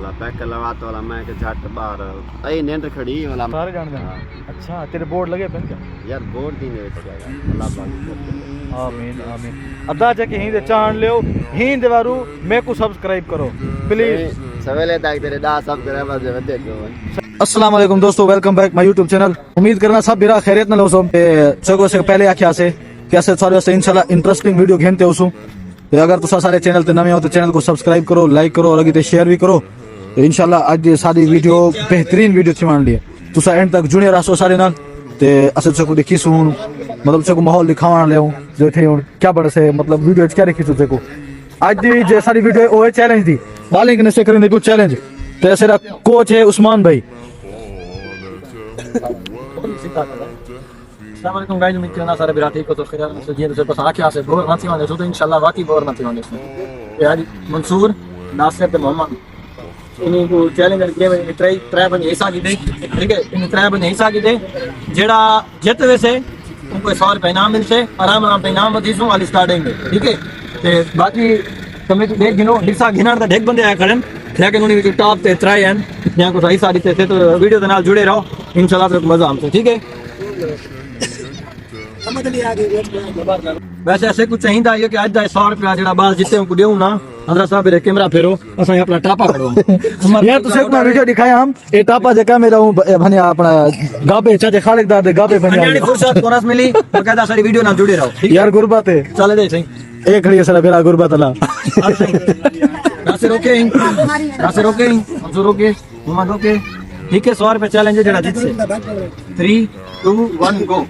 वाला पैक लवात वाला मैं के झट बाहर आई नींद खड़ी वाला सारे जान दे। अच्छा तेरे बोर्ड लगे पेन क्या यार बोर्ड दी ने विच जाएगा अल्लाह पाक आमीन आमीन अदा जाके हिंद चाण लियो हिंद वारू मैं को सब्सक्राइब करो प्लीज सवेले तक तेरे दा सब्सक्राइबर जे देखो। अस्सलाम वालेकुम दोस्तों, welcome back my YouTube channel. उम्मीद करना सब बिरा खैरियत न लोसो सगो से पहले आख्या से कैसे सारे से इंशाल्लाह इंटरेस्टिंग वीडियो घेनते होसु। तो अगर तुसा सारे चैनल ते नवे हो तो चैनल को सब्सक्राइब करो, लाइक करो और अगे शेयर भी करो। तो इंशाल्लाह आज सारी वीडियो बेहतरीन वीडियो थी मान लिए तुसा एंड तक जुड़े रहो सारे नाल ते असल से को देखी सुन मतलब से को माहौल दिखावन ले जो थे क्या बड़े से मतलब वीडियो क्या रखी तुझे को आज दी जे सारी वीडियो ओ चैलेंज दी बालिंग ने से करेंगे कुछ चैलेंज तो ऐसे कोच है उस्मान भाई। अस्सलाम वालेकुम गाइस, उम्मीद करना सारे बिरा ठीक हो तो खैर से जी तो बस आंखें से बोर मत होने तो इंशाल्लाह वाकई बोर मत होने इसमें यार मंसूर नासिर ते मोहम्मद इन्हीं को चैलेंज किए में ट्राई बन ऐसा की दे ठीक है इन ट्राई बन ऐसा की दे जेड़ा जित वैसे उनको 100 रुपए इनाम मिलसे आराम आराम पे इनाम दीसू वाली स्टार्टिंग में ठीक है। ते बाकी તમે દેખ ગિનો ડિસા ઘિનાર તા ઢેક બંદે આ ખડન લેકિન ઉની વિચ ટॉप ते ट्राई एंड यहां को सही सारी ते तो वीडियो के नाल जुड़े रहो इंशाल्लाह आपको मजा आमसे ठीक है। समझ लिया आगे वैसे ऐसे कुछ चाहिदा है कि आज दा 100 रुपया जेड़ा बाल जिते को देऊ ना अंदर साहब रे कैमरा फेरो असा अपना टापा करो यार तुसे अपना वीडियो दिखाया हम ए टापा जे कैमरा भने अपना गाबे चाचे खालिकदार दे गाबे बने यानी फुर्सत कोरस मिली बकायदा सारी वीडियो नाल जुड़े रहो यार गुरबत है चले दे सही एक खड़ी सर मेरा गुरबत अल्लाह रासे रोके मंजूर रोके मोहम्मद रोके ठीक है 100 रुपए चैलेंज जेड़ा जीत से 3 2 1 गो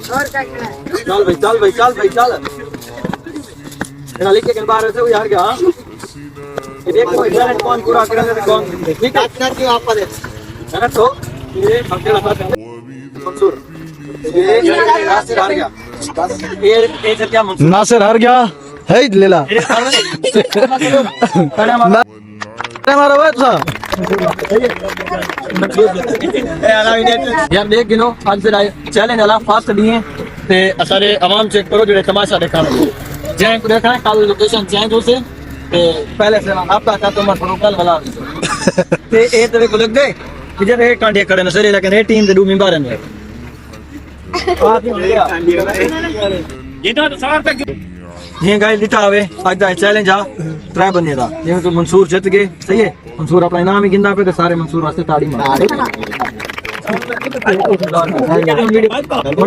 चल भाई चल एड़ा लिख के बाहर से यार क्या ये देखो चैलेंज कौन पूरा करेगा कौन ठीक है कर दियो आप दे है तो ये अकेला साथ मंसूर ये नासिर हार गया ये क्या मंसूर नासिर हार गया है लेला मारा हुआ था यार देख गिनो आज से चैलेंज वाला फास्ट दिए ते सारे आवाम चेक करो जेड़े तमाशा दिखाना जैन को देखना कल लोकेशन चेंज हो से ते पहले से आपका का तो मत कल वाला ते ए तेरे को लग गए कि जब एक कांडे खड़े न सरे लेकिन ए टीम दे डू में बारन है ये तो 100 रुपए ये गाइस लिटा आवे आज दा चैलेंज आ ट्राई बने दा ये तो मंसूर जीत गए सही है मंसूर अपना इनाम ही गिंदा पे तो सारे मंसूर वास्ते ताड़ी मार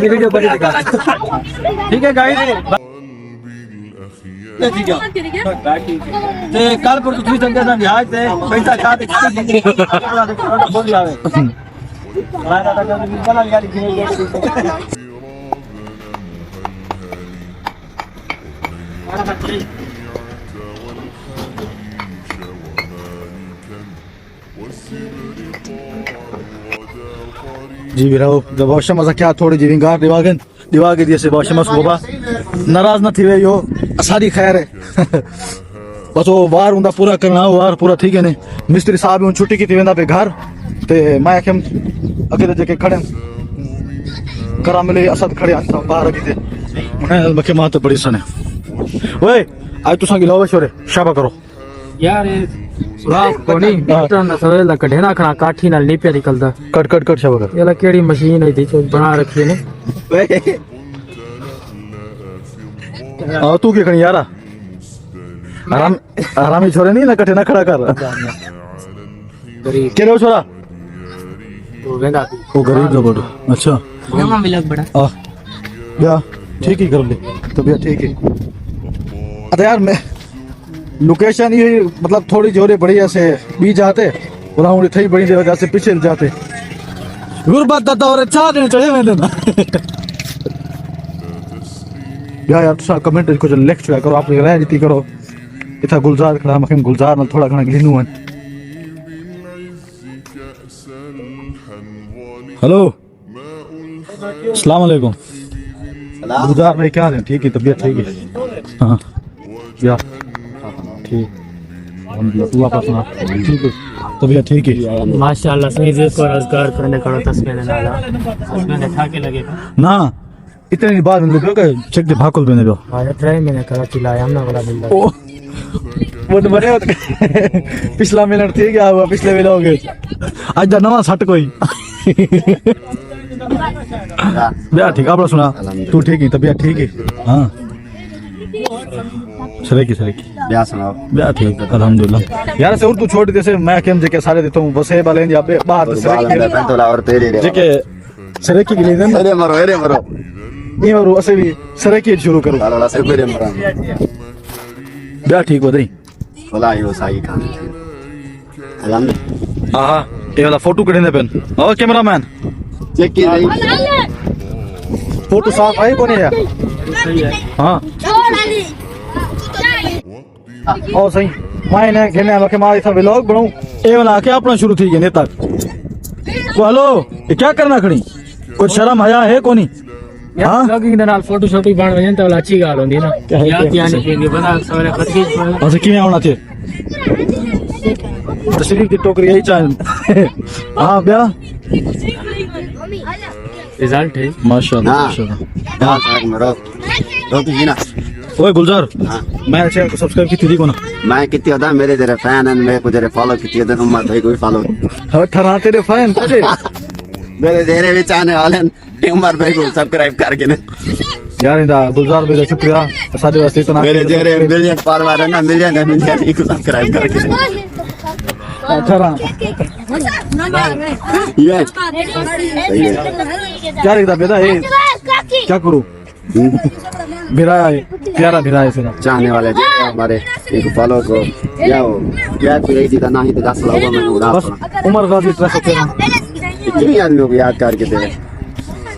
वीडियो बड़ी दिखा ठीक है गाइस ते कल पर तुझी संगे सा ब्याज ते पैसा खाते बोल आवे राजा का बना लिया लिखे जी बिराओ जब बहुत मजा क्या थोड़ी जी विंगार दिवा के दिए से बहुत मस बाबा नाराज न थी वे यो सारी खैर है बस वो वार उनका पूरा करना वार पूरा ठीक है ने मिस्त्री साहब उन छुट्टी की थी वेंदा पे घर ते मैं आखम अकेले जके खड़े करा मिले असद खड़े बाहर की थे मैं मके मां तो बड़ी सने ओए आज तुसा गिलावे छोरे शाबा करो यार वाह कोनी डॉक्टर ने सवेला कढेना खना काठी नाल नीपे निकलदा कट शाबा कर येला केड़ी मशीन है थी जो बना रखी ने आ तू के खणी यारा आरामी छोरे नहीं ना कटे ना खड़ा कर गरीब केरो छोरा तो वेंदा वो गरीब जो बड़ो अच्छा मामा मिलक बड़ा आ या ठीक ही कर ले तो भैया ठीक है अरे यार मैं लोकेशन ये मतलब थोड़ी जोरे बड़ी ऐसे भी जाते और थी बड़ी जगह से पीछे जाते गुरबत दादा और 4 दिन चढ़े हुए ना यार तुम कमेंट को लिख चुका करो आप राय जीती करो इतना गुलजार खड़ा मखन गुलजार ना थोड़ा घना गिनू है। हेलो अस्सलाम वालेकुम गुलजार भाई क्या है ठीक है तबीयत ठीक है हाँ यार ठीक तू वापस ना ठीक है तबीयत ठीक है माशाल्लाह सही से को रोजगार करने करो तस्वीर नाला तस्वीर था के लगे ना इतने बाद में लोग चेक दे भाकुल बने दो ट्राई मैंने करा चिल्लाया हमने वाला बिल्ला वो तो बने पिछला मिनट थी क्या हुआ पिछले वेले हो गए आज दा नवा सट कोई बिया ठीक आपने सुना तू ठीक है तबियत ठीक है हाँ सरेकी ब्याह सुनाओ बिया ठीक अल्हम्दुलिल्लाह यार से उर्दू छोड़ दे से मैं केम जेके सारे देता हूं बस है बाले या बाहर मैं तो और तेरे रे जेके सरेकी के लिए ना अरे मरो ये मरो असे भी सरेकी शुरू करो वाला से तेरे मरो बिया ठीक हो दई बोला यो साई खान अल्हम्दुलिल्लाह हां ये वाला फोटो कढने पेन ओ कैमरामैन चेक की नहीं फोटो साफ आई कोनी है हां ओ सही मायने घेने आके मारी था व्लॉग बनाऊं ए वाला आके अपना शुरू थी गए नेता को हेलो ये क्या करना खड़ी कुछ शर्म हया है कोनी हां लॉगिंग दे नाल फोटो शॉट बन वजन तो अच्छी गाल होंदी ना याद यानी के बना सवेरे खतकी अच्छा किवें आना थे तशरीफ की टोकरी यही चाहे हां ब्या रिजल्ट है माशाल्लाह हां साग मरो रोटी जी ना ओए गुलजार हां मैं चैनल को सब्सक्राइब की थी को ना मैं कितनी होता मेरे तेरे फैन हैं मेरे को तेरे फॉलो कितनी होता उम्र भाई कोई फॉलो हर ठरा तेरे फैन कैसे मेरे तेरे भी चाहने वाले उम्र भाई को सब्सक्राइब करके ना यार इंदा गुलजार भाई का शुक्रिया सादे वास्ते इतना मेरे तेरे मिलियन फॉलोवर है ना मिलियन को सब्सक्राइब करके ठरा ये सही है क्या लिखता बेटा ये क्या करूं भिरा है प्यारा भिरा है सिरा चाहने वाले जो हमारे एक फॉलो को क्या कोई एक चीज ना ही तो 10 लोगों में उड़ा बस उमर गाजी ट्रस्ट होते हैं कितनी आदमियों को याद करके दे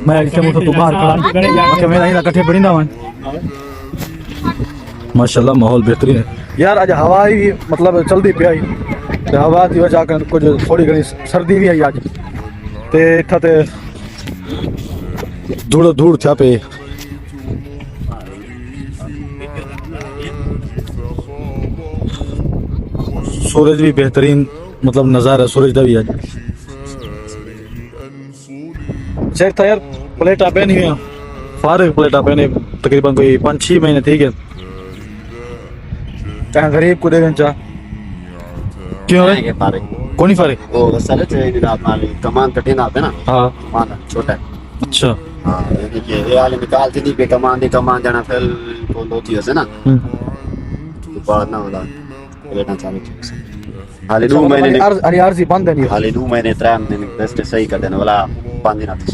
मैं क्या मुझे तो बाहर खड़ा कि मेरा इना इकट्ठे पड़ी ना वन माशाल्लाह माहौल बेहतरीन है यार आज हवा ही मतलब जल्दी पे आई ते हवा की वजह कर कुछ थोड़ी घनी सर्दी भी आई आज ते इत्था ते धूड़ था पे सूरज भी बेहतरीन मतलब नजारा सूरज का भी आज चेक था यार प्लेटा पहनी हुई फारिग प्लेटा पहने तकरीबन कोई 5-6 महीने ठीक है कहाँ गरीब को देवें चा क्यों है के पारे कौन फारिग वो असल है ना हमारे कमान कठिन आते ना हाँ कमान छोटा है अच्छा हाँ देखिए ये वाले निकालती थी पे कमान जाना फिर को लोती है ना तो बाद ना होला लेना चालू हाले 2 महीने अरे आरजी बंद है हाले 2 महीने 3 महीने बेस्ट सही कर देने वाला 5 दिन आते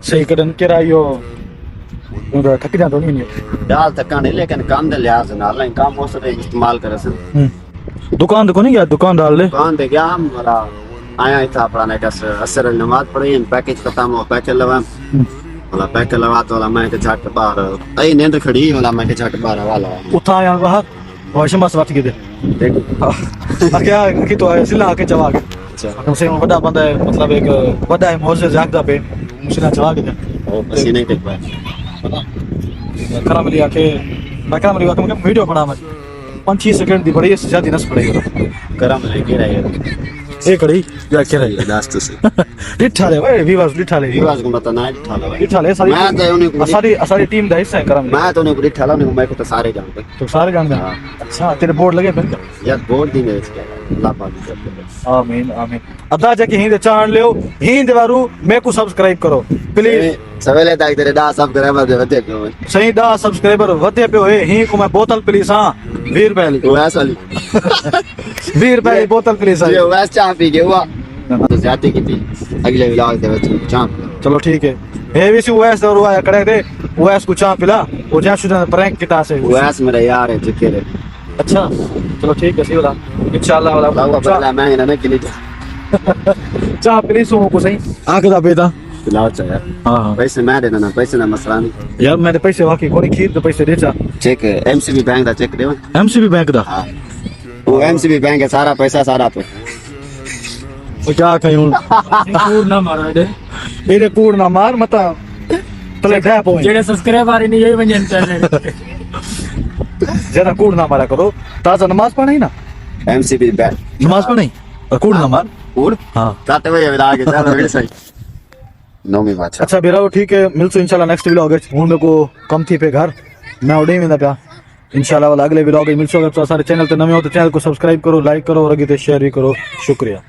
सही कदन के रायो उधर थक जा तो नहीं डाल तक नहीं लेकिन काम दे लिहाज ना लाइन काम हो सके इस्तेमाल करे से दुकान तो नहीं गया दुकान डाल ले दुकान दे गया हमारा आया था पढ़ाने का असर नमाज पढ़ी पैकेज खत्म हो पैकेज लगा वाला पैकेज लगा तो वाला मैं के झट बाहर आई नींद खड़ी वाला मैं के झट बाहर वाला उठा यार बाहर वाश मस बात के दे देखो क्या कि तो सिला के जवाब अच्छा कम से कम बड़ा बंदा है मतलब एक बड़ा है मौजे जागदा पे मुझे ना जवाब दे ओ पसीने के बाद करम लिया के मैं करम लिया के वीडियो बना मैं 5-6 सेकंड दी बड़ी ज्यादा नस पड़ेगा करम लेके रहे ए कड़ी या के रही लास्ट से लिठा ले भाई विवास को मत ना ठाला लिठा ले सारी मैं तो उन्हें सारी टीम दा हिस्सा है करम मैं तो उन्हें ठाला उन्हें मैं को तो सारे जानते तो सारे जानते हैं अच्छा तेरे बोर्ड लगे फिर यार बोर्ड दी मेरे क्या अल्लाह पाक करते आमीन आमीन अदा जाके हिंद चाण लियो हिंद वारू मैं को सब्सक्राइब करो प्लीज सवेले तक तेरे दा सब्सक्राइबर दे वते क्यों सही दा सब्सक्राइबर वते पे होए ही को मैं बोतल प्लीज हां 20 रुपए वाली वैस वाली 20 रुपए की बोतल प्लीज ये वैस चाय पी के हुआ तो ज्यादा की थी अगले व्लॉग दे वच चाय चलो ठीक है हे भी सी वैस और हुआ कड़े दे वैस को चाय पिला वो जा शुदा प्रैंक किता से वैस मेरे यार है जिके रे अच्छा चलो ठीक है सी वाला इंशाल्लाह वाला पहला मैं ना के लिए चाय प्लीज सो को सही आके दा बेटा पिलाओ चाय हां पैसे मैं देना पैसे ना मसला नहीं यार मैंने पैसे वाकई कोनी खीर तो पैसे दे चा चेक एमसीबी बैंक दा चेक देवा एमसीबी बैंक दा हां वो एमसीबी बैंक है सारा पैसा सारा पे वो क्या कहीं कूड़ ना मारो दे ਇਹਦੇ ਕੂੜ ਨਾ ਮਾਰ ਮਤਾ ਤਲੇ ਡੈ ਪੋਏ ਜਿਹੜੇ ਸਬਸਕ੍ਰਾਈਬਰ ਨਹੀਂ ਇਹ ਵੰਜਨ ਚੈਨਲ ਜਰਾ ਕੂੜ ਨਾ ਮਾਰਾ ਕਰੋ ਤਾਜ਼ਾ ਨਮਾਜ਼ ਪੜ੍ਹਨੀ ਨਾ एमसीबी बैंक नमाज पढ़नी और कूड़ ना मार और हाँ 7 बजे विदा के चलो फिर सही नौवीं बात अच्छा बेरा ठीक है मिलसो इंशाल्लाह नेक्स्ट व्लॉग है हूं मेरे को कम थी पे घर मैं उड़े में पिया इंशाल्लाह वाला अगले व्लॉग में मिलसो। अगर तो सारे चैनल ते नवे हो तो चैनल को सब्सक्राइब करो, लाइक करो और अगे ते शेयर भी करो। शुक्रिया।